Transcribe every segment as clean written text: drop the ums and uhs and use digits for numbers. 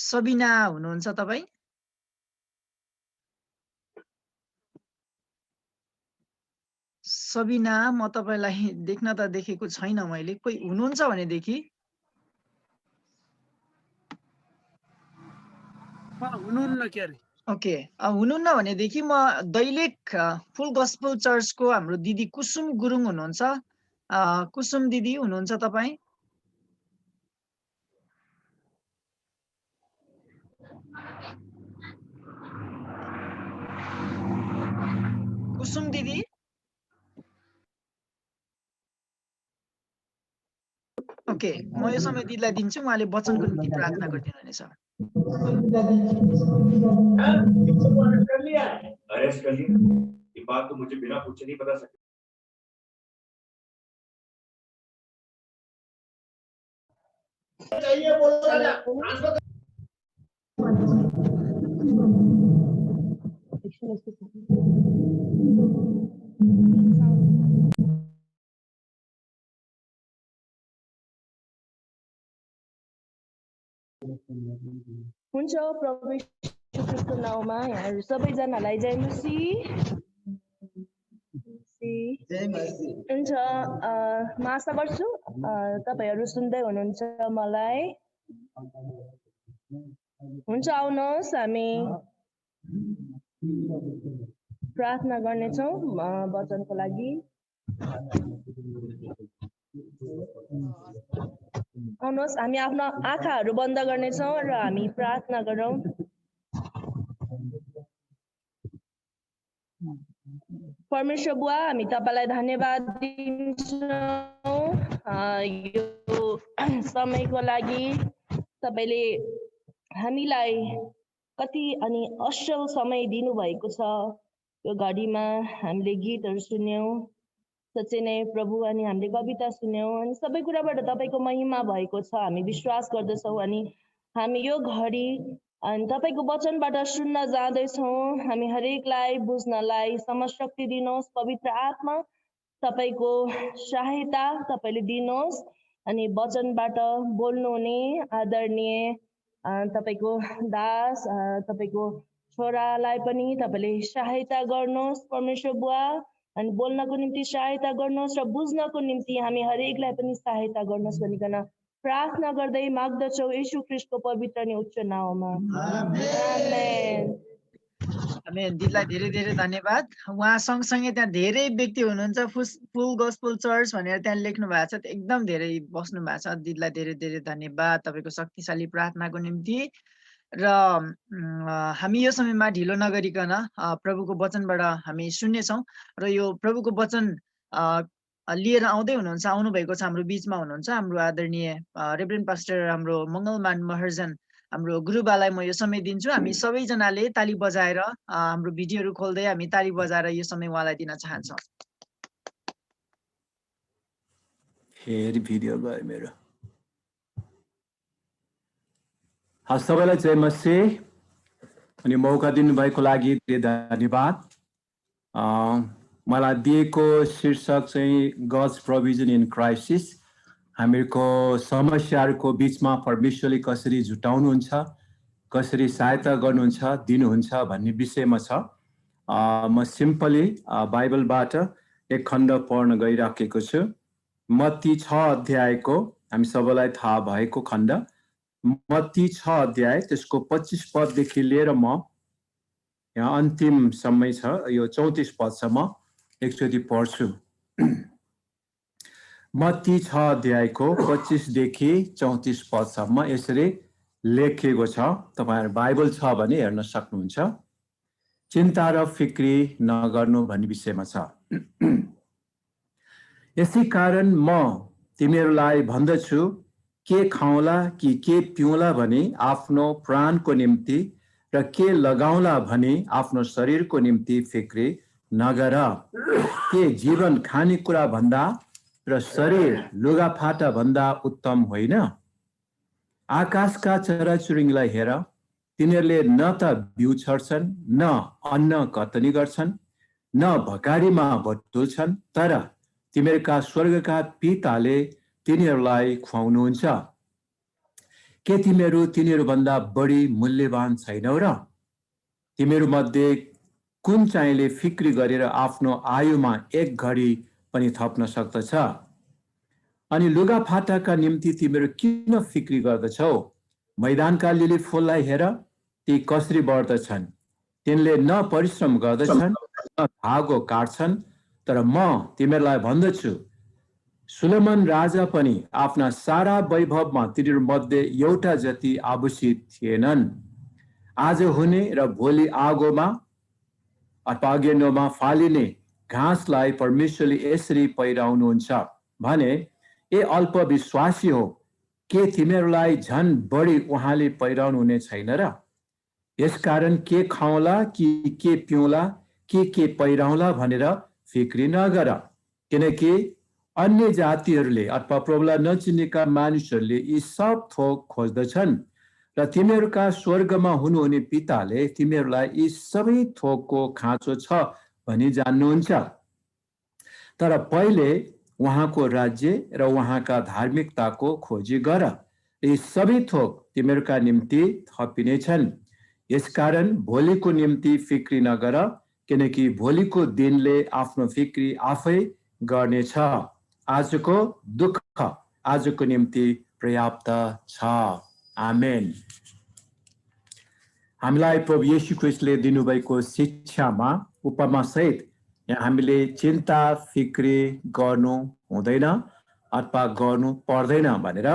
सबिना हुनुहुन्छ तपाई? सबिना म तपाईलाई देख्न त देखेको छैन मैले। कोही हुनुहुन्छ भनेदेखि हुनुहुन्न के अरे? ओके, हुनुहुन्न भनेदेखि म दैलेख फुल गस्पल चर्चको हाम्रो दिदी कुसुम गुरुङ हुनुहुन्छ। कुसुम दिदी हुनुहुन्छ तपाई? कुसुम दिदी? ओके, म यो समय दिदीलाई दिन्छु, उहाँले वचनको निम्ति प्रार्थना गरिदिनु हुनेछ। अरेस्ट कर लिया। ये बात तो मुझे बिना पूछे नहीं पता सकती। हुन्छ प्रभु यीशु ख्रीष्टको नाउँमा यहाँहरु सबैजनालाई जय मसीह। हुन्छ म आशा गर्छु तपाईहरु सुन्दै हुनुहुन्छ मलाई। हुन्छ आउनुहोस् हामी प्रार्थना गर्नेछौँ वचनको लागि। आउनुहोस् हामी आफ्नो आँखाहरू बन्द गर्नेछौँ र हामी प्रार्थना गरौँ। परमेश्वर बुवा, हामी तपाईलाई धन्यवाद दिन्छौँ यो समयको लागि। तपाईले हामीलाई कति अनि असल समय दिनुभएको छ। यो घडीमा हामीले गीतहरू सुन्यौं, साँच्चै नै प्रभु, अनि हामीले कविता सुन्यौं, अनि सबै कुराबाट तपाईको महिमा भएको छ हामी विश्वास गर्दछौँ। अनि हामी यो घडी अनि तपाईको वचनबाट सुन्न जाँदैछौँ। हामी हरेकलाई बुझ्नलाई समशक्ति दिनुहोस्। पवित्र आत्मा तपाईको सहायता तपाईले दिनुहोस् अनि वचनबाट बोल्नुहुने आदरणीय तपाईको दास तपाईको छोरालाई पनि तपाईले सहायता गर्नुहोस् परमेश्वर बुवा। अनि बोल्नको निम्ति सहायता गर्नुहोस् र बुझ्नको निम्ति हामी हरेकलाई पनि सहायता गर्नुहोस् भनिकन प्रार्थना गर्दै माग्दछौँ येशू ख्रीष्टको पवित्र अनि उच्च नाममा। आमेन। आमेन। दिदीलाई धेरै धेरै धन्यवाद। उहाँ सँगसँगै त्यहाँ धेरै व्यक्ति हुनुहुन्छ, फुल गस्पल चर्च भनेर त्यहाँ लेख्नु भएको छ, एकदम धेरै बस्नु भएको छ। दिदीलाई धेरै धेरै धन्यवाद तपाईको शक्तिशाली प्रार्थनाको निम्ति। र हामी यो समयमा ढिलो नगरिकन प्रभुको वचनबाट हामी सुन्नेछौँ। र यो प्रभुको वचन लिएर आउँदै हुनुहुन्छ, आउनु भएको छ, हाम्रो बीचमा हुनुहुन्छ हाम्रो आदरणीय रेभरेन्ड पास्टर हाम्रो मङ्गलमान महर्जन हाम्रो गुरुबालाई म यो समय दिन्छु। हामी सबैजनाले ताली बजाएर हाम्रो भिडियोहरू खोल्दै हामी ताली बजाएर यो समय उहाँलाई दिन चाहन्छौँ। फेरि भिडियो गयो मेरो। सबैलाई जय मसीह। अनि मौका दिनुभएको लागि धेरै धन्यवाद। मलाई दिएको शीर्षक चाहिँ गड्स प्रोभिजन इन क्राइसिस। हामीहरूको समस्याहरूको बिचमा परमेश्वरले कसरी जुटाउनुहुन्छ, कसरी सहायता गर्नुहुन्छ, दिनुहुन्छ भन्ने विषयमा छ। म सिम्पली बाइबलबाट एक खण्ड पढ्न गइराखेको छु। मत्ती 6 अध्यायको, हामी सबैलाई थाहा भएको खण्ड, मत्ती 6 अध्याय त्यसको 25 पददेखि लिएर म यहाँ अन्तिम समय छ यो 34 पदसम्म एकचोटि पढ्छु। मत्ती 6 अध्यायको 25 देखि 34 पदसम्म यसरी लेखिएको छ। तपाईहरु बाइबल छ भने हेर्न सक्नुहुन्छ। चिन्ता र फिक्री नगर्नु भन्ने विषयमा छ। यसै कारण म तिमीहरूलाई भन्दछु, के खाउँला कि के पिउँला भने आफ्नो प्राणको निम्ति र के लगाउँला भने आफ्नो शरीरको निम्ति फिक्री नगर। के जीवन खानेकुरा भन्दा र शरीर लुगाफाटा भन्दा उत्तम होइन? आकाशका चराचुरुङ्गीलाई हेर, तिनीहरूले न त बिउ छर्छन्, न अन्न कतनी गर्छन्, न भकारीमा बटुल्छन्, तर तिमीहरूका स्वर्गका पिताले तिनीहरूलाई खुवाउनुहुन्छ। के तिमीहरू तिनीहरूभन्दा बढी मूल्यवान छैनौ र? तिमीहरू मध्ये कुन चाहिँले फिक्री गरेर आफ्नो आयुमा एक घडी पनि थप्न सक्दछ? अनि लुगाफाटाका निम्ति तिमीहरू किन फिक्री गर्दछौ? मैदानका लिली फुललाई हेर, ती कसरी बढ्दछन्। तिनले न परिश्रम गर्दछन् न धागो काट्छन्, तर म तिमीहरूलाई भन्दछु सुलेमान राजा पनि आफ्ना सारा वैभवमा तिनीहरू मध्ये एउटा जति आभूषित थिएनन्। आज हुने र भोलि आगोमा अथवा अग्निमा फालिने घाँसलाई परमेश्वरले यसरी पहिराउनुहुन्छ भने ए अल्प विश्वासी हो, के तिमीहरूलाई झन् बढी उहाँले पहिराउनु हुने छैन र? यसकारण के खाउँला कि के पिउँला कि के पहिराउँला भनेर फिक्री नगर, किनकि अन्य जातिहरूले अथवा प्रभुलाई नचिनेका मानिसहरूले यी सब थोक खोज्दछन् र तिमीहरूका स्वर्गमा हुनुहुने पिताले तिमीहरूलाई यी सबै थोकको खाँचो छ भनी जान्नुहुन्छ। तर पहिले उहाँको राज्य र उहाँका धार्मिकताको खोजी गर, यी सबै थोक तिमीहरूका निम्ति थपिनेछन्। यसकारण भोलिको निम्ति फिक्री नगर, किनकि भोलिको दिनले आफ्नो फिक्री आफै गर्नेछ। आजको दुःख आजको निम्ति पर्याप्त छ। आमेन। हामीलाई प्रभु येशू ख्रीष्टले दिनुभएको शिक्षामा उपमा सहित यहाँ हामीले चिन्ता फिक्री गर्नु हुँदैन अथवा गर्नु पर्दैन भनेर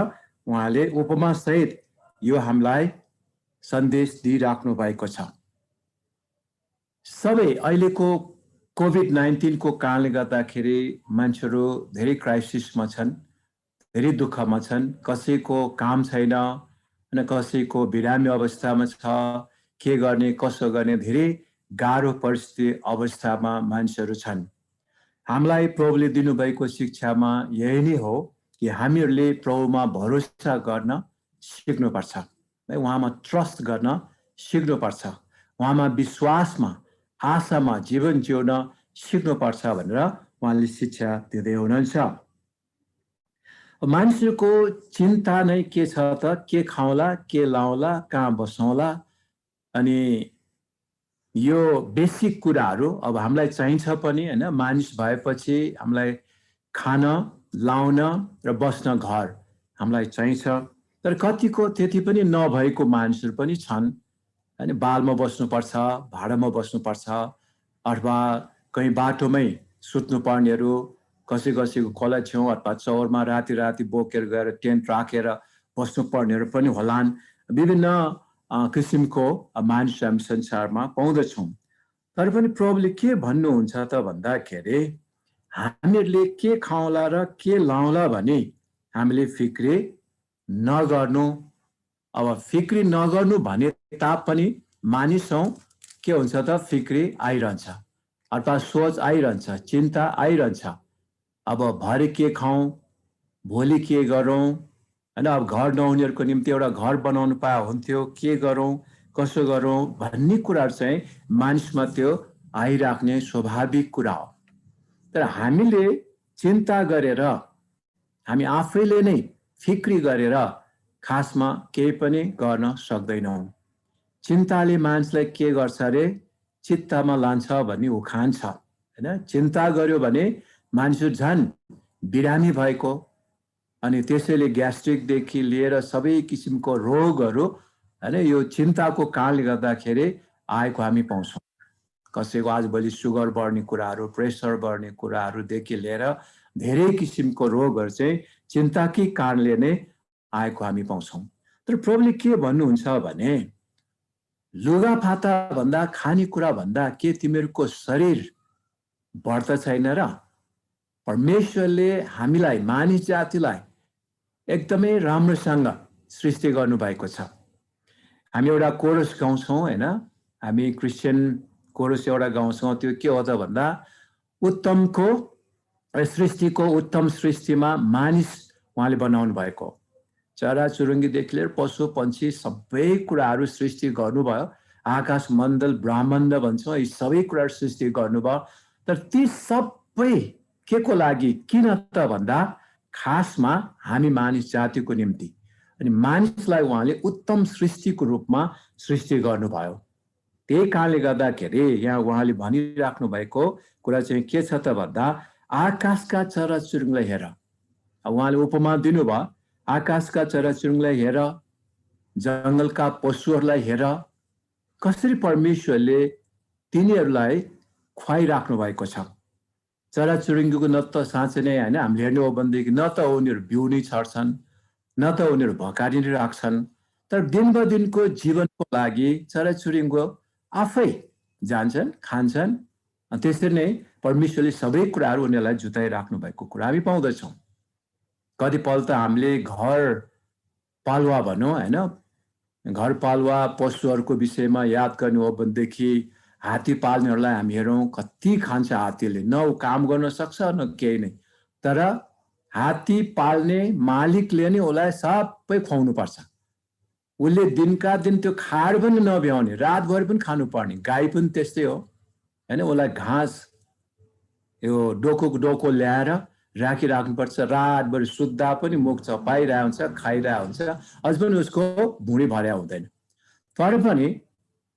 उहाँले उपमा सहित यो हामीलाई सन्देश दिइराख्नु भएको छ। सबै अहिलेको कोभिड-19 को कारणले गर्दाखेरि मान्छेहरू धेरै क्राइसिसमा छन्, धेरै दुःखमा छन्। कसैको काम छैन, कसैको बिरामी अवस्थामा छ, के गर्ने कसो गर्ने धेरै गाह्रो परिस्थिति अवस्थामा मान्छेहरू छन्। हामीलाई प्रभुले दिनुभएको शिक्षामा यही नै हो कि हामीहरूले प्रभुमा भरोसा गर्न सिक्नुपर्छ, उहाँमा ट्रस्ट गर्न सिक्नुपर्छ, उहाँमा विश्वासमा आशामा जीवन जिउन सिक्नुपर्छ भनेर उहाँले शिक्षा दिँदै हुनुहुन्छ। मान्छेको चिन्ता नै के छ त, के खाउँला के लाउँला कहाँ बसौँला, अनि यो बेसिक कुराहरू अब हामीलाई चाहिन्छ पनि हैन। मानिस भएपछि हामीलाई खान लाउन र बस्न घर हामीलाई चाहिन्छ, तर कतिको त्यति पनि नभएको मानिसहरू पनि छन्। अनि बालमा बस्नुपर्छ, भाडामा बस्नुपर्छ, अथवा कहीँ बाटोमै सुत्नु पर्नेहरू, कसैको खोला छेउ अथवा चौरमा राति राति बोकेर गएर टेन्ट राखेर बस्नु पर्नेहरू पनि होलान्। विभिन्न किसिमको मानिस हामी संसारमा पाउँदछौँ। तर पनि प्रभुले के भन्नुहुन्छ त भन्दाखेरि हामीहरूले के खाउँला र के लाउँला भने हामीले फिक्री नगर्नु। अब फिक्री नगर्नु भने तापनि मानिसौँ के हुन्छ त फिक्री आइरहन्छ अथवा सोच आइरहन्छ, चिन्ता आइरहन्छ। अब भरे के खाउँ, भोलि के गरौँ, हैन। अब घर नहुनेहरूको निम्ति एउटा घर बनाउनु पाए हुन्थ्यो, के गरौँ कसो गरौँ भन्ने कुराहरू चाहिँ मानिसमा त्यो आइराख्ने स्वाभाविक कुरा हो। तर हामीले चिन्ता गरेर हामी आफैले नै फिक्री गरेर खासमा केही पनि गर्न सक्दैनौँ। चिन्ताले मान्छेलाई के गर्छ अरे, चित्तमा लान्छ भन्ने उखान छ हैन। चिन्ता गर्यो भने मान्छे झन् बिरामी भएको, अनि त्यसैले ग्यास्ट्रिकदेखि लिएर सबै किसिमको रोगहरू हैन यो चिन्ताको कारणले गर्दाखेरि आएको हामी पाउँछौँ। कसैको आजभोलि सुगर बढ्ने कुराहरू, प्रेसर बढ्ने कुराहरूदेखि लिएर धेरै किसिमको रोगहरू चाहिँ चिन्ताकै कारणले नै आएको हामी पाउँछौँ। तर प्रभुले के भन्नुहुन्छ भने लुगाफाटा भन्दा खानेकुरा भन्दा के तिमीहरूको शरीर बढ्दा छैन र? परमेश्वरले हामीलाई मानिस जातिलाई एकदमै राम्रोसँग सृष्टि गर्नुभएको छ। हामी एउटा कोरस गाउँछौँ हैन, हामी क्रिस्चियन कोरस एउटा गाउँछौँ। त्यो के हो त भन्दा उत्तमको सृष्टिको उत्तम सृष्टिमा मानिस उहाँले बनाउनु भएको, चराचुरुङ्गीदेखि लिएर पशु पन्छी सबै कुराहरू सृष्टि गर्नुभयो। आकाश मण्डल ब्रह्माण्ड भन्छौँ, यी सबै कुराहरू सृष्टि गर्नुभयो। तर ती सबै के को लागि, किन त भन्दा खासमा हामी मानिस जातिको निम्ति अनि मानिसलाई उहाँले उत्तम सृष्टिको रूपमा सृष्टि गर्नुभयो। त्यही कारणले गर्दाखेरि यहाँ उहाँले भनिराख्नु भएको कुरा चाहिँ के छ त भन्दा आकाशका चराचुरुङ्गीलाई हेर। उहाँले उपमा दिनुभयो, आकाशका चराचुरुङ्गीलाई हेर, जङ्गलका पशुहरूलाई हेर, कसरी परमेश्वरले तिनीहरूलाई खुवाइराख्नु भएको छ। चराचुरुङ्गीको न त साँच्चै नै होइन हामीले हेर्ने हो भनेदेखि न त उनीहरू बिउ नै छर्छन्, न त उनीहरू भकारी नै राख्छन्, तर दिन ब दिनको जीवनको लागि चराचुरुङ्गी आफै जान्छन्, खान्छन्। त्यसरी नै परमेश्वरले सबै कुराहरू उनीहरूलाई जुटाइराख्नु भएको कुरा हामी पाउँदछौँ। कतिपल्ट हामीले घर पालुवा भनौँ होइन, घर पालुवा पशुहरूको विषयमा याद गर्ने हो भनेदेखि हात्ती पाल्नेहरूलाई हामी हेरौँ, कति खान्छ हात्तीले, न ऊ काम गर्न सक्छ न केही नै, तर हात्ती पाल्ने मालिकले नै उसलाई सबै खुवाउनु पर्छ। उसले दिनका दिन त्यो खाएर पनि नभ्याउने, रातभरि पनि खानुपर्ने। गाई पनि त्यस्तै हो होइन, उसलाई घाँस यो डोको ल्याएर राखिराख्नुपर्छ, रातभरि सुत्दा पनि मुख चपाइरहेको हुन्छ, खाइरहेको हुन्छ, अझ पनि उसको भुँडी भर्या हुँदैन। तर पनि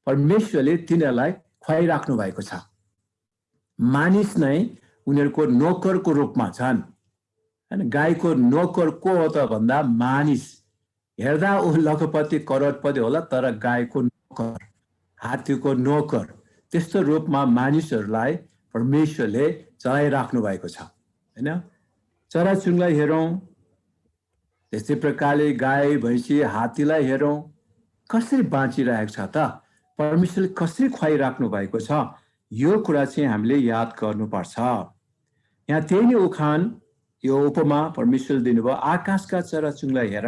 परमेश्वरले तिनीहरूलाई खुवाइराख्नु भएको छ। मानिस नै उनीहरूको नोकरको रूपमा छन् होइन। गाईको नोकर को हो त भन्दा मानिस। हेर्दा ऊ लखपति करोडपति होला, तर गाईको नोकर, हात्तीको नोकर, त्यस्तो रूपमा मानिसहरूलाई परमेश्वरले चलाइराख्नु भएको छ होइन। चराचुरुङ्गीलाई हेरौँ, त्यस्तै प्रकारले गाई भैँसी हात्तीलाई हेरौँ, कसरी बाँचिरहेको छ त, परमेश्वरले कसरी खुवाइराख्नु भएको छ, यो कुरा चाहिँ हामीले याद गर्नुपर्छ। यहाँ त्यही नै उखान, यो उपमा परमेश्वरले दिनुभयो, आकाशका चराचुरुङ्गीलाई हेर,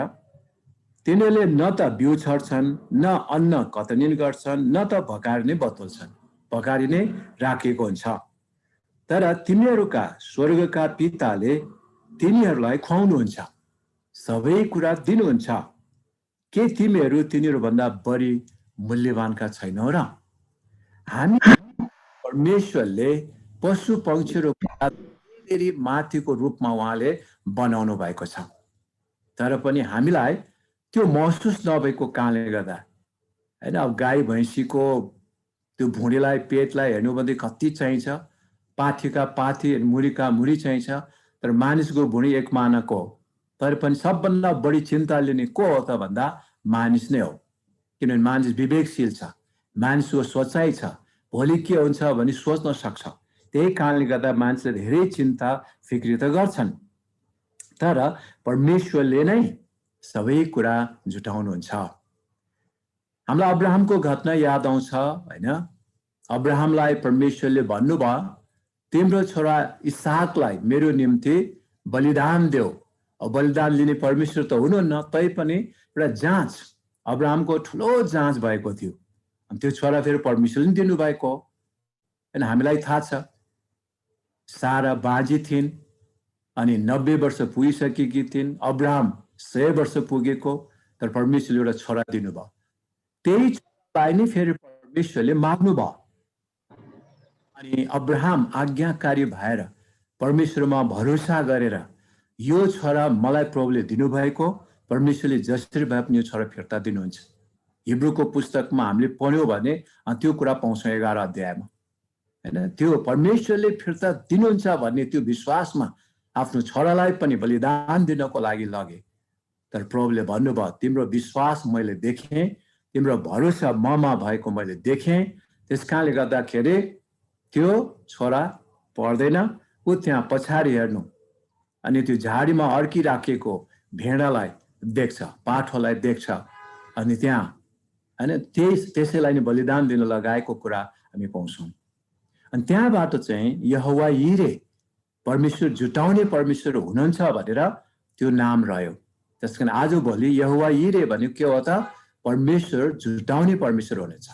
तिनीहरूले न त बिउ छर्छन्, न अन्न कतनिन गर्छन्, न त भकारी नै बतुल्छन्, भकारी नै राखेको हुन्छ, तर तिमीहरूका स्वर्गका पिताले तिनीहरूलाई खुवाउनुहुन्छ, सबै कुरा दिनुहुन्छ। के तिमीहरू तिनीहरूभन्दा बढी मूल्यवानका छैनौ र? हामी परमेश्वरले पशु पक्षीहरू धेरै माथिको रूपमा उहाँले बनाउनु भएको छ, तर पनि हामीलाई त्यो महसुस नभएको कारणले गर्दा होइन। अब गाई भैँसीको त्यो भुँडीलाई पेटलाई हेर्नु भने कति चाहिन्छ, पाथीका पाथी मुरीका मुरी चाहिन्छ, तर मानिसको भुँडी एक मानाको हो। तर पनि सबभन्दा बढी चिन्ता लिने को हो त भन्दा मानिस नै हो, किनभने मानिस विवेकशील छ, मानिसको सोचाइ छ, भोलि के हुन्छ भनी सोच्न सक्छ। त्यही कारणले गर्दा मानिसले धेरै चिन्ता फिक्री त गर्छन्, तर परमेश्वरले नै सबै कुरा जुटाउनुहुन्छ। हामीलाई अब्राहमको घटना याद आउँछ होइन। अब्राहमलाई परमेश्वरले भन्नुभयो, तिम्रो छोरा इसहाकलाई मेरो निम्ति बलिदान देऊ। बलिदान लिने परमेश्वर त हुनुहुन्न, तैपनि एउटा जाँच, अब्राहमको ठुलो जाँच भएको थियो। त्यो छोरा फेरि परमेश्वरले दिनुभएको होइन। हामीलाई थाहा छ सारा बाँझी थिइन् अनि 90 वर्ष पुगिसकेकी थिइन्, अब्राहम 100 वर्ष पुगेको, तर परमेश्वरले एउटा छोरा दिनुभयो। त्यही छोरालाई नै फेरि परमेश्वरले माग्नुभयो अनि अब्राहम आज्ञाकारी भएर परमेश्वरमा भरोसा गरेर यो छोरा मलाई प्रभुले दिनुभएको, परमेश्वरले जसरी भए पनि यो छोरा फिर्ता दिनुहुन्छ। हिब्रूको पुस्तकमा हामीले पढ्यौँ भने त्यो कुरा पाउँछौँ 11 अध्यायमा होइन। त्यो परमेश्वरले फिर्ता दिनुहुन्छ भन्ने त्यो विश्वासमा आफ्नो छोरालाई पनि बलिदान दिनको लागि लगे, तर प्रभुले भन्नुभयो, तिम्रो विश्वास मैले देखेँ, तिम्रो भरोसा ममा भएको मैले देखेँ, त्यस कारणले गर्दाखेरि त्यो छोरा पर्दैन। ऊ त्यहाँ पछाडि हेर्नु अनि त्यो झाडीमा अड्किराखेको भेडालाई देख्छ, पाठोलाई देख्छ अनि त्यहाँ होइन त्यसैलाई नै बलिदान दिन लगाएको कुरा हामी पाउँछौँ। अनि त्यहाँबाट चाहिँ यहोवा यिरे, परमेश्वर जुटाउने परमेश्वर हुनुहुन्छ भनेर त्यो नाम रह्यो। त्यस कारण आजभोलि यहोवा यिरे भनेको के हो त? परमेश्वर जुटाउने परमेश्वर हुनुहुन्छ,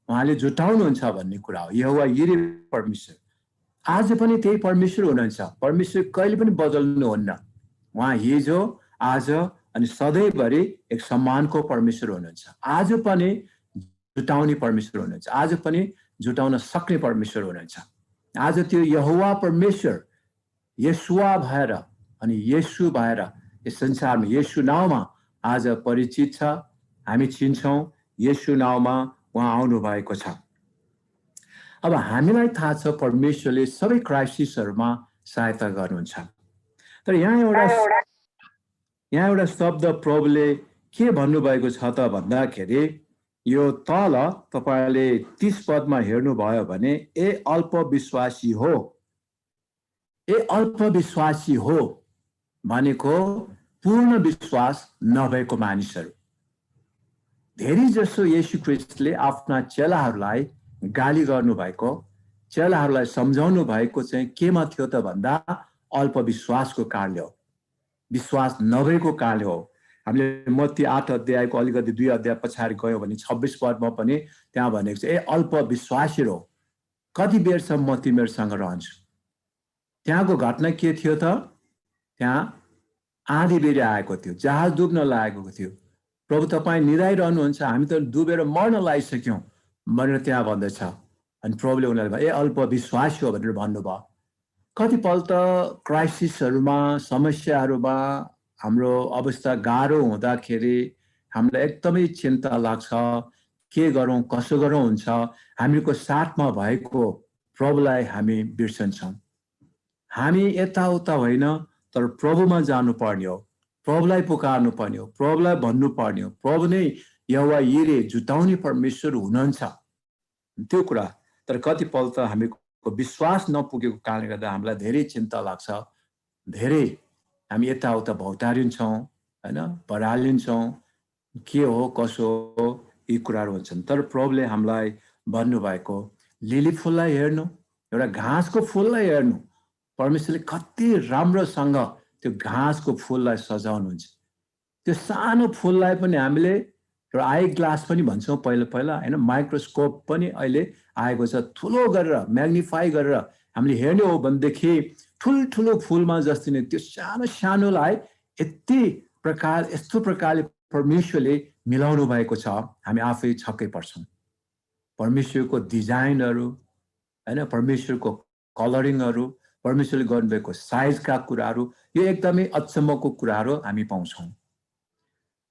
उहाँले जुटाउनुहुन्छ भन्ने कुरा हो। यहोवा यिरे परमेश्वर आज पनि त्यही परमेश्वर हुनुहुन्छ। परमेश्वर कहिले पनि बदल्नुहुन्न, उहाँ हिजो आज अनि सधैँभरि एक सम्मानको परमेश्वर हुनुहुन्छ। आज पनि जुटाउने परमेश्वर हुनुहुन्छ, आज पनि जुटाउन सक्ने परमेश्वर हुनुहुन्छ। आज त्यो यहोवा परमेश्वर येशुवा भएर अनि येशू भएर यस संसारमा येशू नाउँमा आज परिचित छ, हामी चिन्छौँ, येशू नाउँमा उहाँ आउनु भएको छ। अब हामीलाई थाहा छ परमेश्वरले सबै क्राइसिसहरूमा सहायता गर्नुहुन्छ। तर यहाँ एउटा शब्द प्रभुले के भन्नुभएको छ त भन्दाखेरि यो तल तपाईले 30 पदमा हेर्नुभयो भने ए अल्पविश्वासी हो, ए अल्पविश्वासी हो भनेको पूर्ण विश्वास नभएको मानिसहरू। धेरै जसो येशू ख्रीष्टले आफ्ना चेलाहरूलाई गाली गर्नुभएको, चेलाहरूलाई सम्झाउनु भएको चाहिँ केमा थियो त भन्दा अल्पविश्वासको कारणले हो, विश्वास नभएको कारणले हो। हामीले मत्ती 8 अध्यायको अलिकति 2 अध्याय पछाडि गयौँ भने 26 पदमा पनि त्यहाँ भनेको छ ए अल्पविश्वासी हो, कति बेरसम्म म तिमीहरूसँग रहन्छु। त्यहाँको घटना के थियो त, त्यहाँ आँधी बेरी आएको थियो, जहाज डुब्न लागेको थियो। प्रभु तपाईँ निदाइरहनुहुन्छ, हामी त डुबेर मर्न लागिसक्यौँ भनेर त्यहाँ भन्दैछ। अनि प्रभुले उनीहरूलाई ए अल्पविश्वासी हो भनेर भन्नुभयो। कतिपल्ट क्राइसिसहरूमा, समस्याहरूमा हाम्रो अवस्था गाह्रो हुँदाखेरि हामीलाई एकदमै चिन्ता लाग्छ, के गरौँ कसो गरौँ हुन्छ। हामीको साथमा भएको प्रभुलाई हामी बिर्सन्छौँ। हामी यताउता होइन, तर प्रभुमा जानुपर्ने हो, प्रभुलाई पुकार्नु पर्ने हो, प्रभुलाई भन्नुपर्ने हो। प्रभु नै यहोवा यिरे जुटाउने परमेश्वर हुनुहुन्छ त्यो कुरा। तर कतिपल्ट हामीको विश्वास नपुगेको कारणले गर्दा हामीलाई धेरै चिन्ता लाग्छ, धेरै हामी यताउता भौतारिन्छौँ होइन, बढालिन्छौँ, के हो कसो हो यी कुराहरू हुन्छन्। तर प्रभुले हामीलाई भन्नुभएको लिली फुललाई हेर्नु, एउटा घाँसको फुललाई हेर्नु, परमेश्वरले कति राम्रोसँग त्यो घाँसको फुललाई सजाउनुहुन्छ। त्यो सानो फुललाई पनि हामीले एउटा आई ग्लास पनि भन्छौँ पहिला होइन, माइक्रोस्कोप पनि अहिले आएको छ, ठुलो गरेर म्याग्निफाई गरेर हामीले हेर्ने हो भनेदेखि ठुल्ठुलो फुलमा जस्तै नै त्यो सानो सानोलाई यस्तो प्रकारले परमेश्वरले मिलाउनु भएको छ, हामी आफै छक्कै पर्छौँ। परमेश्वरको डिजाइनहरू होइन, परमेश्वरको कलरिङहरू, परमेश्वरले गर्नुभएको साइजका कुराहरू, यो एकदमै अचम्मको कुराहरू हामी पाउँछौँ।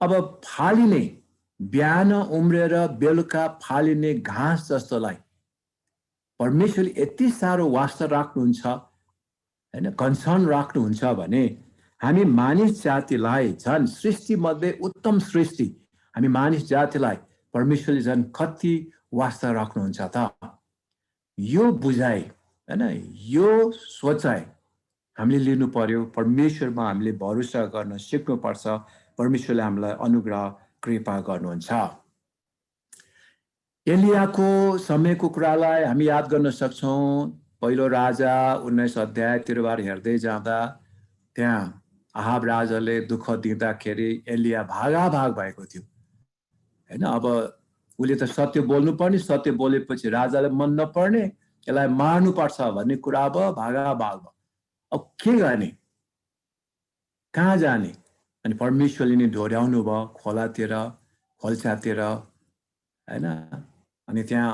अब फालिने, बिहान उम्रेर बेलुका फालिने घाँस जस्तोलाई परमेश्वरले यति साह्रो वास्ता राख्नुहुन्छ होइन, कन्सर्न राख्नुहुन्छ भने हामी मानिस जातिलाई झन् सृष्टिमध्ये उत्तम सृष्टि हामी मानिस जातिलाई परमेश्वरले झन् कति वास्ता राख्नुहुन्छ त। यो बुझाइ होइन, यो सोचाइ हामीले लिनु पर्यो। परमेश्वरमा हामीले भरोसा गर्न सिक्नुपर्छ। परमेश्वरले हामीलाई अनुग्रह कृपा गर्नुहुन्छ। एलियाको समयको कुरालाई हामी याद गर्न सक्छौँ। पहिलो राजा 19 अध्यायतिर हेर्दै जाँदा त्यहाँ अहाब राजाले दुःख दिँदाखेरि एलिया भागाभाग भएको थियो होइन। अब उसले त सत्य बोल्नु पर्ने, सत्य बोलेपछि राजाले मन नपर्ने, यसलाई मार्नुपर्छ भन्ने कुरा अब भागाभाग भयो। अब के गर्ने, कहाँ जाने? अनि परमेश्वरले नै डोर्याउनु भयो खोलातिर, खोल्सातिर होइन। अनि त्यहाँ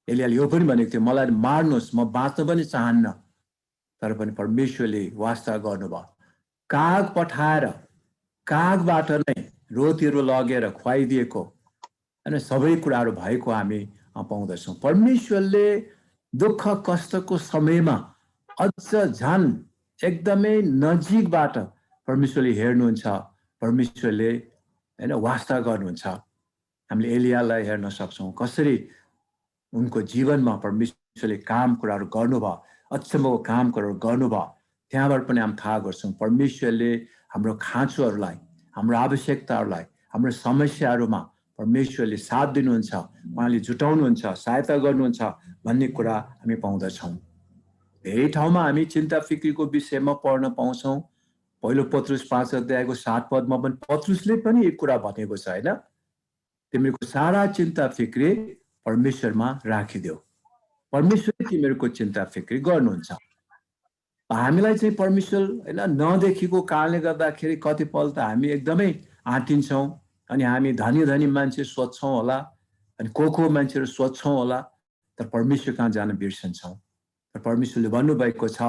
एलियाले यो पनि भनेको थियो मलाई मार्नुहोस्, म बाँच्न पनि चाहन्न। तर पनि परमेश्वरले वास्ता गर्नुभयो, काग पठाएर कागबाट नै रोटीहरू लगेर खुवाइदिएको होइन, सबै कुराहरू भएको हामी पाउँदछौँ। परमेश्वरले दुःख कष्टको समयमा अझ झन् एकदमै नजिकबाट परमेश्वरले हेर्नुहुन्छ, परमेश्वरले होइन वास्ता गर्नुहुन्छ। हामीले एलियालाई हेर्न सक्छौँ कसरी उनको जीवनमा परमेश्वरले काम कुराहरू गर्नुभयो, अचम्मको काम कुराहरू गर्नुभयो। त्यहाँबाट पनि हामी थाहा गर्छौँ परमेश्वरले हाम्रो खाँचोहरूलाई, हाम्रो आवश्यकताहरूलाई, हाम्रो समस्याहरूमा परमेश्वरले साथ दिनुहुन्छ, उहाँले जुटाउनुहुन्छ, सहायता गर्नुहुन्छ भन्ने कुरा हामी पाउँदछौँ। धेरै ठाउँमा हामी चिन्ता फिक्रीको विषयमा पढ्न पाउँछौँ। पहिलो पत्रुस 5 अध्यायको 7 पदमा पनि पत्रुसले पनि एक कुरा भनेको छ होइन, तिमीहरूको सारा चिन्ता फिक्री परमेश्वरमा राखिदेऊ, परमेश्वरले तिमीहरूको चिन्ता फिक्री गर्नुहुन्छ। हामीलाई चाहिँ परमेश्वर होइन नदेखेको कारणले गर्दाखेरि कतिपल्ट हामी एकदमै आँटिन्छौँ। अनि हामी धनी धनी मान्छे सोध्छौँ होला, अनि को मान्छेहरू सोध्छौँ होला, तर परमेश्वर कहाँ जान बिर्सन्छौँ। तर परमेश्वरले भन्नुभएको छ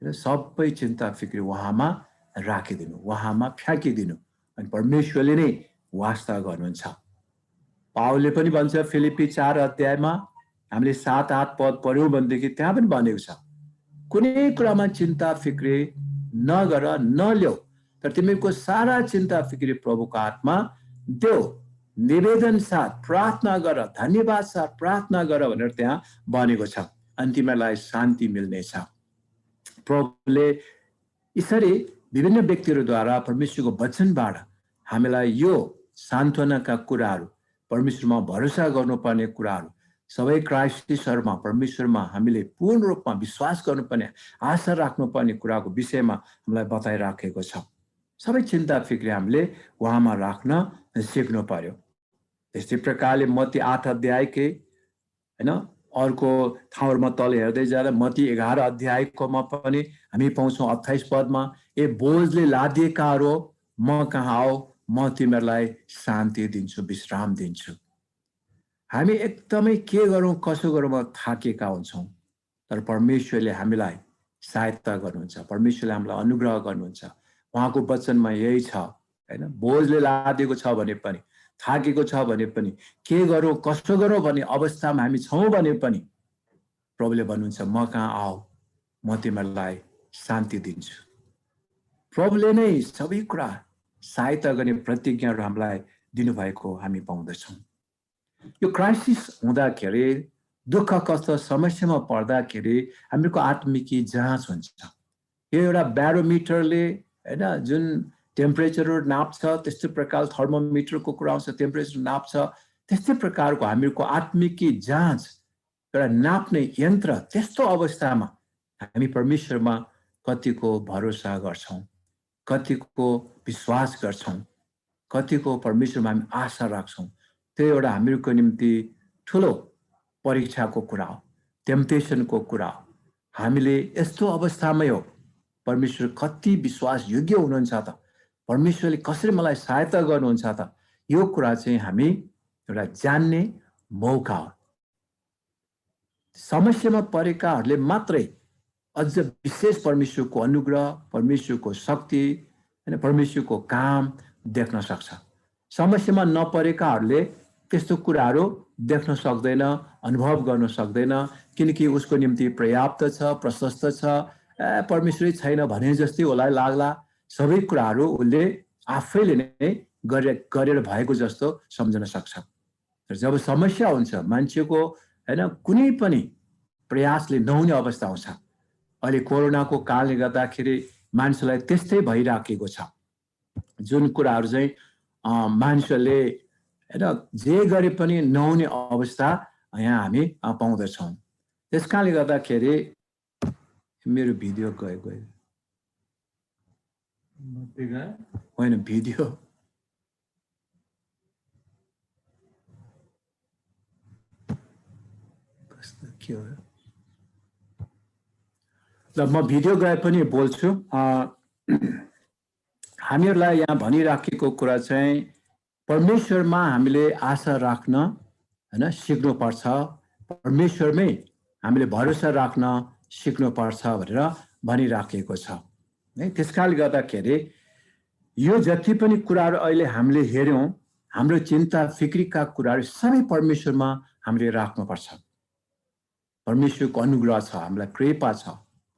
सबै चिन्ता फिक्री उहाँमा राखिदिनु, उहाँमा फ्याँकिदिनु, अनि परमेश्वरले नै वास्ता गर्नुहुन्छ। पावलले पनि भन्छ फिलिप्पी 4 अध्यायमा हामीले 7-8 पद पढ्यौँ भनेदेखि त्यहाँ पनि भनेको छ, कुनै कुरामा चिन्ता फिक्री नगर नल्याऊ, तर तिमीको सारा चिन्ता फिक्री प्रभुको हातमा देऊ, निवेदन साथ प्रार्थना गर, धन्यवाद साथ प्रार्थना गर भनेर त्यहाँ भनेको छ, अनि तिमीलाई शान्ति मिल्नेछ। प्रभुले यसरी विभिन्न व्यक्तिहरूद्वारा परमेश्वरको वचनबाट हामीलाई यो सान्त्वनाका कुराहरू, परमेश्वरमा भरोसा गर्नुपर्ने कुराहरू, सबै क्राइस्टमा परमेश्वरमा हामीले पूर्ण रूपमा विश्वास गर्नुपर्ने, आशा राख्नुपर्ने कुराको विषयमा हामीलाई बताइराखेको छ। सबै चिन्ता फिक्री हामीले उहाँमा राख्न सिक्नु पर्यो। त्यस्तै प्रकारले मत्ती 8 अध्यायकै हैन अर्को ठाउँमा तल हेर्दै जाँदा मत्ती 11 अध्यायकोमा पनि हामी पाउँछौँ 28 पदमा, ए बोझले लादिएकाहरू म कहाँ आओ, म तिमीहरूलाई शान्ति दिन्छु, विश्राम दिन्छु। हामी एकदमै के गरौँ कसो गरौँ थाकेका हुन्छौँ, तर परमेश्वरले हामीलाई सहायता गर्नुहुन्छ, परमेश्वरले हामीलाई अनुग्रह गर्नुहुन्छ। उहाँको वचनमा यही छ हैन, बोझले लादिएको छ भने पनि, थाकेको छ भने पनि, के गरौँ कसो गरौँ भन्ने अवस्थामा हामी छौँ भने पनि प्रभुले भन्नुहुन्छ म कहाँ आऊ, म तिमीहरूलाई शान्ति दिन्छु। प्रभुले नै सबै कुरा सहायता गर्ने प्रतिज्ञाहरू हामीलाई दिनुभएको हामी पाउँदछौँ। यो क्राइसिस हुँदाखेरि, दुःख कष्ट समस्यामा पर्दाखेरि हामीको आत्मिकी जाँच हुन्छ। यो एउटा ब्यारोमिटरले हैन जुन टेम्परेचरहरू नाप्छ, त्यस्तै प्रकार थर्मोमिटरको कुरा आउँछ, टेम्परेचर नाप्छ, त्यस्तै प्रकारको हामीको आत्मिकी जाँच एउटा नाप्ने यन्त्र। त्यस्तो अवस्थामा हामी परमेश्वरमा कतिको भरोसा गर्छौँ, कतिको विश्वास गर्छौँ, कतिको परमेश्वरमा हामी आशा राख्छौँ, त्यो एउटा हामीहरूको निम्ति ठुलो परीक्षाको कुरा हो, टेम्पटेसनको कुरा हो। हामीले यस्तो अवस्थामै हो, परमेश्वर कति विश्वास योग्य हुनुहुन्छ त, परमेश्वरले कसरी मलाई सहायता गर्नुहुन्छ त, यो कुरा चाहिँ हामी एउटा जान्ने मौका हो। समस्यामा परेकाहरूले मात्रै अझ विशेष परमेश्वरको अनुग्रह, परमेश्वरको शक्ति अनि परमेश्वरको काम देख्न सक्छ। समस्यामा नपरेकाहरूले त्यस्तो कुराहरू देख्न सक्दैन, अनुभव गर्न सक्दैन, किनकि उसको निम्ति पर्याप्त छ, प्रशस्त छ, परमेश्वरै छैन भने जस्तै उसलाई लाग्ला। सबै कुराहरू उसले आफैले नै गरेर भएको जस्तो सम्झन सक्छ। तर जब समस्या हुन्छ, मान्छेको हैन कुनै पनि प्रयासले नहुने अवस्था आउँछ। अहिले कोरोनाको कारणले गर्दाखेरि मान्छेलाई त्यस्तै भइराखेको छ, जुन कुराहरू चाहिँ मान्छेले हैन जे गरे पनि नहुने अवस्था यहाँ हामी पाउँदछौँ। त्यस कारणले गर्दाखेरि मेरो भिडियो गयो होइन, भिडियो कस्तो के हो ल, म भिडियो गए पनि बोल्छु। हामीहरूलाई यहाँ भनिराखेको कुरा चाहिँ परमेश्वरमा हामीले आशा राख्न हैन सिक्नुपर्छ, परमेश्वरमै हामीले भरोसा राख्न सिक्नुपर्छ भनेर भनिराखेको छ है। त्यसकारणले गर्दाखेरि यो जति पनि कुराहरू अहिले हामीले हेऱ्यौँ, हाम्रो चिन्ता फिक्रीका कुराहरू सबै परमेश्वरमा हामीले राख्नुपर्छ। परमेश्वरको अनुग्रह छ, हामीलाई कृपा छ,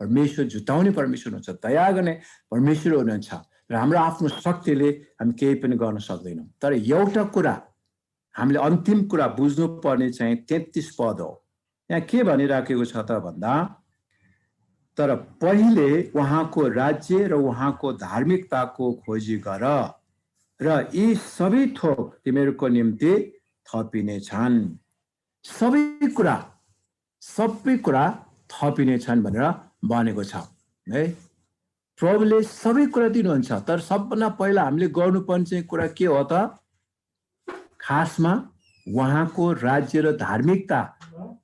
परमेश्वर जुटाउने परमेश्वर हुनुहुन्छ, दया गर्ने परमेश्वर हुनुहुन्छ, र हाम्रो आफ्नो शक्तिले हामी केही पनि गर्न सक्दैनौँ। तर एउटा कुरा हामीले अन्तिम कुरा बुझ्नुपर्ने चाहिँ 33 पद हो। यहाँ के भनिराखेको छ त भन्दा, तर पहिले उहाँको राज्य र उहाँको धार्मिकताको खोजी गर र यी सबै थोक तिमीहरूको निम्ति थपिनेछन्। सबै कुरा थपिनेछन् भनेर भनेको छ है। प्रभुले सबै कुरा दिनुहुन्छ, तर सबभन्दा पहिला हामीले गर्नुपर्ने चाहिँ कुरा के हो त, खासमा उहाँको राज्य र धार्मिकता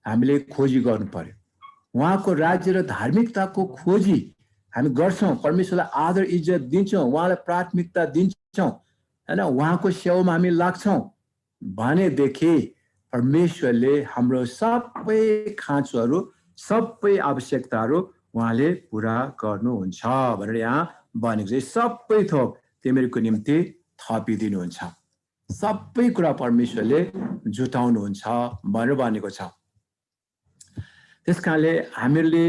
हामीले खोजी गर्नु पर्यो। उहाँको राज्य र धार्मिकताको खोजी हामी गर्छौँ, परमेश्वरलाई आदर इज्जत दिन्छौँ, उहाँलाई प्राथमिकता दिन्छौँ हैन, उहाँको सेवामा हामी लाग्छौँ भनेदेखि परमेश्वरले हाम्रो सबै खाँचोहरू, सबै आवश्यकताहरू उहाँले पुरा गर्नुहुन्छ भनेर यहाँ भनेको छ। सबै थोक तिमीहरूको निम्ति थपिदिनुहुन्छ सबै कुरा परमेश्वरले जुटाउनुहुन्छ भनेर भनेको छ त्यसकारणले हामीले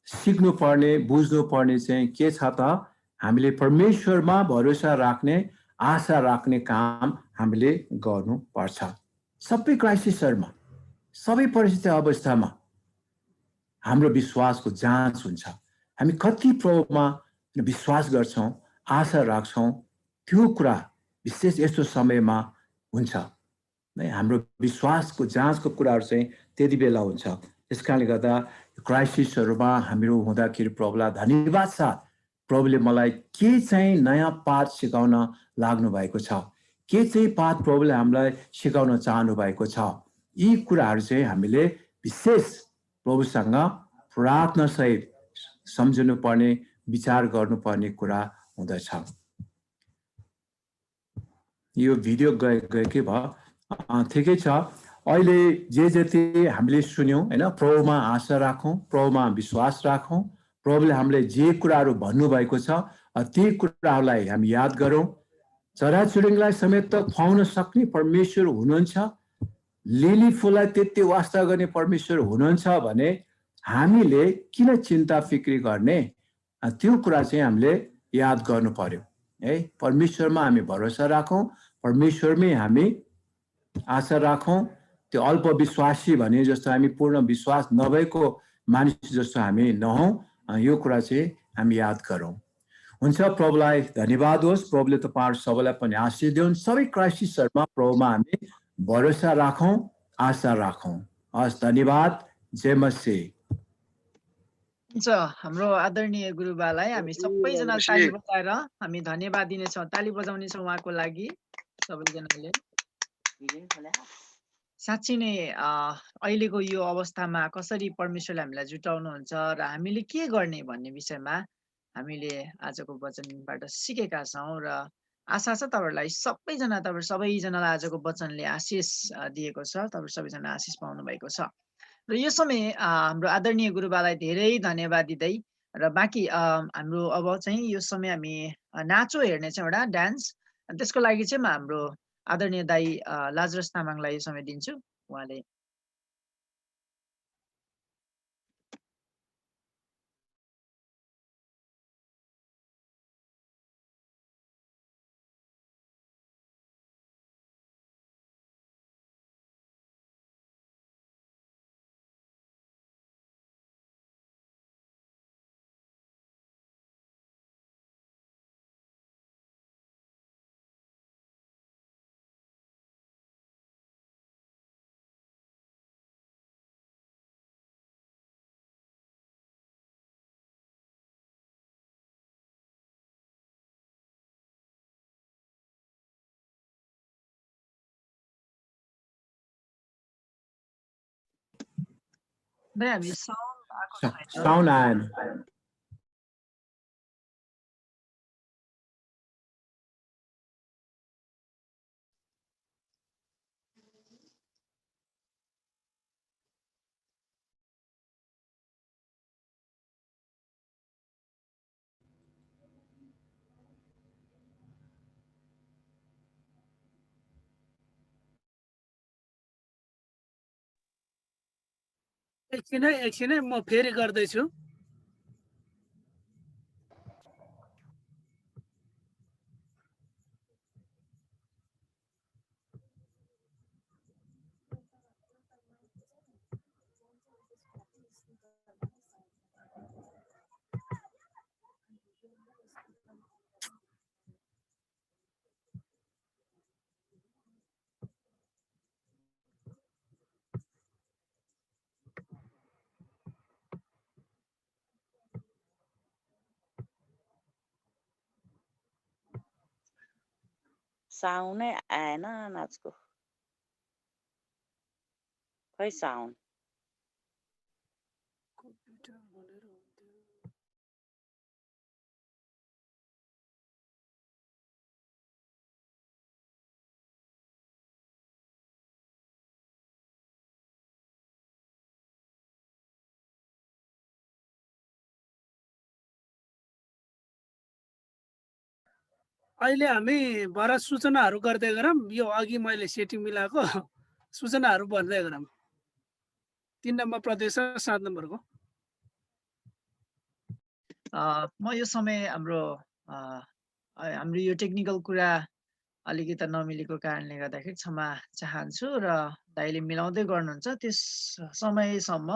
सिक्नुपर्ने बुझ्नुपर्ने चाहिँ के छ त हामीले परमेश्वरमा भरोसा राख्ने आशा राख्ने काम हामीले गर्नुपर्छ सबै क्राइसिसहरुमा सबै परिस्थिति अवस्थामा हाम्रो विश्वासको जाँच हुन्छ हामी कति प्रभुमा विश्वास गर्छौं आशा राख्छौं त्यो कुरा विशेष यस्तो समयमा हुन्छ हाम्रो विश्वासको जाँचको कुराहरु चाहिँ त्यति बेला हुन्छ त्यसकारणले गर्दा क्राइसिसहरुमा हाम्रो हुँदाखेरि प्रभुलाई धन्यवाद साथ प्रभुले मलाई के चाहिँ नयाँ पाठ सिकाउन लाग्नु भएको छ के चाहिँ पाठ प्रभुले हामीलाई सिकाउन चाहनु भएको छ यी कुराहरु चाहिँ हामीले विशेष प्रभुसँग प्रार्थना सहित सम्झनु पर्ने विचार गर्नुपर्ने कुरा हुँदछ यो भिडियो गएकै भयो ठिकै छ अहिले जे जति हामीले सुन्यौं हैन प्रभुमा आशा राखौं प्रभुमा विश्वास राखौं प्रभुले हामीले जे कुराहरु भन्नु भएको छ ती कुराहरुलाई हामी याद गरौं चराचुरुङ्गीलाई समेत खुवाउन सक्ने परमेश्वर हुनुहुन्छ लिली फूललाई त्यति वास्ता गर्ने परमेश्वर हुनुहुन्छ भने हामीले किन चिन्ता फिक्री गर्ने त्यो कुरा चाहिँ हामीले याद गर्नु पर्यो है परमेश्वरमा हामी भरोसा राखौं परमेश्वरमै हामी आशा राखौं त्यो अल्प विश्वासी भने जस्तो हामी पूर्ण विश्वास नभएको मानिस जस्तो हामी नहौं यो कुरा चाहिँ हामी याद गरौं हुन्छ प्रभुलाई धन्यवाद होस् प्रभुले तपाईहरु सबैलाई पनि आशीष दिउन् सबै क्राइसिसहरुमा प्रभुमा हामी भरोसा राखौं आशा राखौं हस् धन्यवाद जय मसीह हुन्छ हाम्रो आदरणीय गुरुबालाई हामी सबैजना ताली बजाएर हामी धन्यवाद दिनेछौं ताली बजाउनेछौं उहाँको लागि सबैजनाले साच्चै नै अहिलेको यो अवस्थामा कसरी परमेश्वरले हामीलाई जुटाउनुहुन्छ र हामीले के गर्ने भन्ने विषयमा हामीले आजको वचनबाट सिकेका छौं र आशा छ तपाईहरुलाई सबैजनालाई आजको वचनले आशीष दिएको छ तपाईहरु सबैजना आशीष पाउनु भएको छ र यो समय हाम्रो आदरणीय गुरुबालाई धेरै धन्यवाद दिदै र बाँकी हाम्रो अब चाहिँ यो समय हामी नाचो हेर्ने छौं एउटा डान्स त्यसको लागि चाहिँ म हाम्रो आदरणीय दाइ लाजरस तामाङलाई यो समय दिन्छु उहाँले हामी साउन्ड आएन एकछिनै म फेरि गर्दैछु साउन्डै आएन नाचको खै साउन्ड अहिले हामी भर सूचनाहरू गर्दै गरौँ। यो अघि मैले सेटिङ मिलाएको सूचनाहरू भन्दै गरौँ। 3 नम्बर प्रदेश र 7 नम्बरको। म यो समय हाम्रो यो टेक्निकल कुरा अलिकति नमिलेको कारणले गर्दाखेरि क्षमा चाहन्छु र दाइले मिलाउँदै गर्नुहुन्छ। त्यस समयसम्म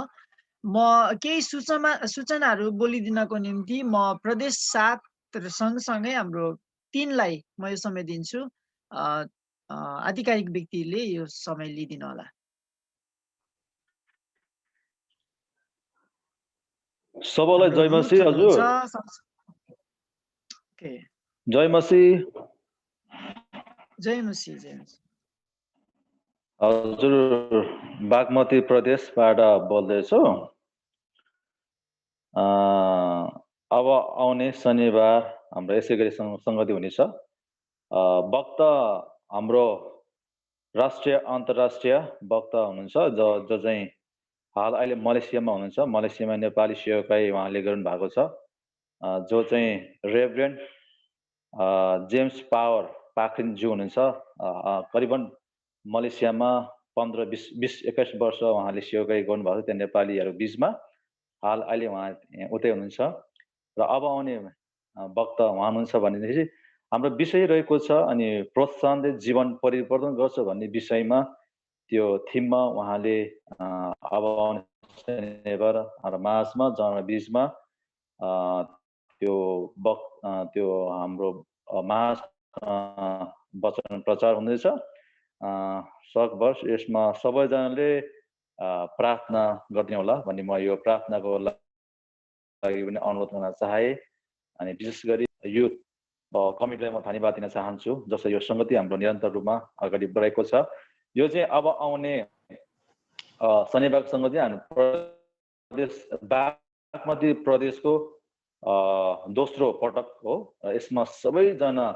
म केही सूचनाहरू बोलिदिनको निम्ति म प्रदेश 7 र सँगसँगै हाम्रो 3 लाई म यो समय दिन्छु। आधिकारिक व्यक्तिले यो समय लिइदिनु होला। सबैलाई जय मसी हजुर। ओके, जय मसी। जय मसी, जय मसी। हजुर बागमती प्रदेशबाट बोल्दैछु। अब आउने शनिबार हाम्रो यसै गरी सङ्गति हुनेछ। वक्ता हाम्रो राष्ट्रिय अन्तर्राष्ट्रिय वक्ता हुनुहुन्छ जो चाहिँ हाल अहिले मलेसियामा हुनुहुन्छ। मलेसियामा नेपाली सेवकाई उहाँले गर्नु भएको छ, जो चाहिँ रेभरेन्ड जेम्स पावर पाखरिनज्यू हुनुहुन्छ। करिबन मलेसियामा 15-20-21 वर्ष उहाँले सेवकाई गर्नुभएको छ त्यहाँ नेपालीहरू बिचमा। हाल अहिले उहाँ उतै हुनुहुन्छ र अब आउने वक्ता उहाँ हुनुहुन्छ भनेदेखि हाम्रो विषय रहेको छ अनि प्रोत्साहनले जीवन परिवर्तन गर्छ भन्ने विषयमा त्यो थिममा उहाँले अब आउने शनिबार हाम्रो माझमा जनवरी 20 मा त्यो हाम्रो महाज वचन प्रचार हुँदैछ। सकभर यसमा सबैजनाले प्रार्थना गरिदिनु होला भन्ने म यो प्रार्थनाको लागि पनि अनुरोध गर्न चाहे। अनि विशेष गरी युथ कमिटीलाई म धन्यवाद दिन चाहन्छु जसले यो सङ्गति हाम्रो निरन्तर रूपमा अगाडि बढेको छ। यो चाहिँ अब आउने शनिबारको सङ्गति हाम्रो प्रदेश बागमती प्रदेशको दोस्रो पटक हो। यसमा सबैजना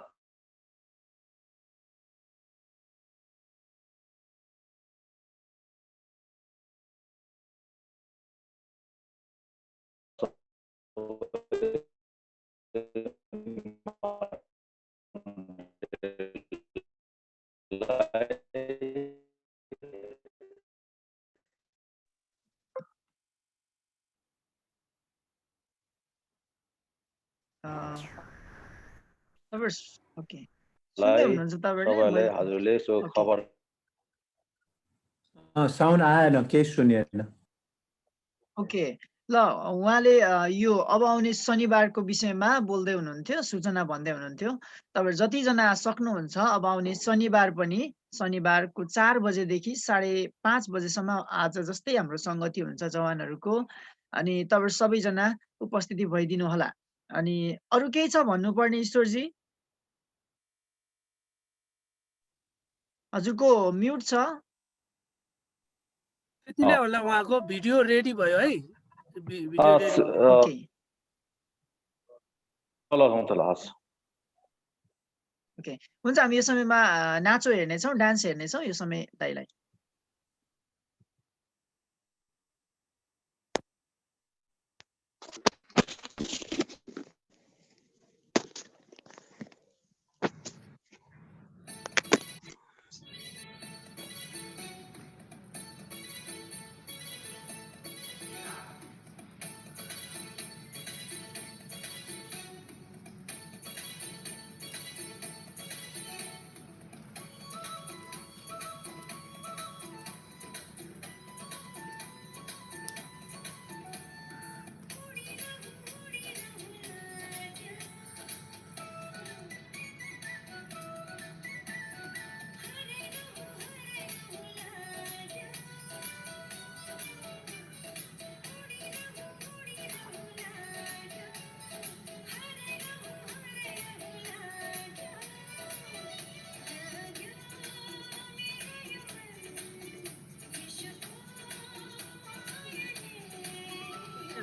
ओके, सुन्दै हुनुहुन्छ तपाईँले हजुरले सो खबर साउन्ड आएन, केही सुनिएन। ओके, ल उहाँले यो अब आउने शनिबारको विषयमा बोल्दै हुनुहुन्थ्यो, सूचना भन्दै हुनुहुन्थ्यो। तपाईहरु जतिजना सक्नुहुन्छ अब आउने शनिबार पनि शनिबारको 4 बजेदेखि 5:30 बजेसम्म आज जस्तै हाम्रो सङ्गति हुन्छ जवानहरूको। अनि तपाईहरु सबैजना उपस्थिति भइदिनु होला। अनि अरु केही छ भन्नुपर्ने ईश्वरजी? हजुरको म्युट छ। त्यतिले होला उहाँको भिडियो रेडी भयो है। भिडियो रेडी ओके, ओके, हुन्छ। हामी यो समयमा नाचो हेर्नेछौँ, डान्स हेर्नेछौँ यो समय दाइलाई।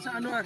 अनुहार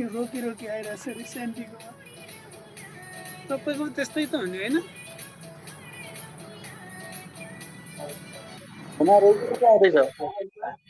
रोकी रोकी आइरहेछ रिसेन्टीको तपाईँको त्यस्तै त हुने होइन रोकी आइरहेछ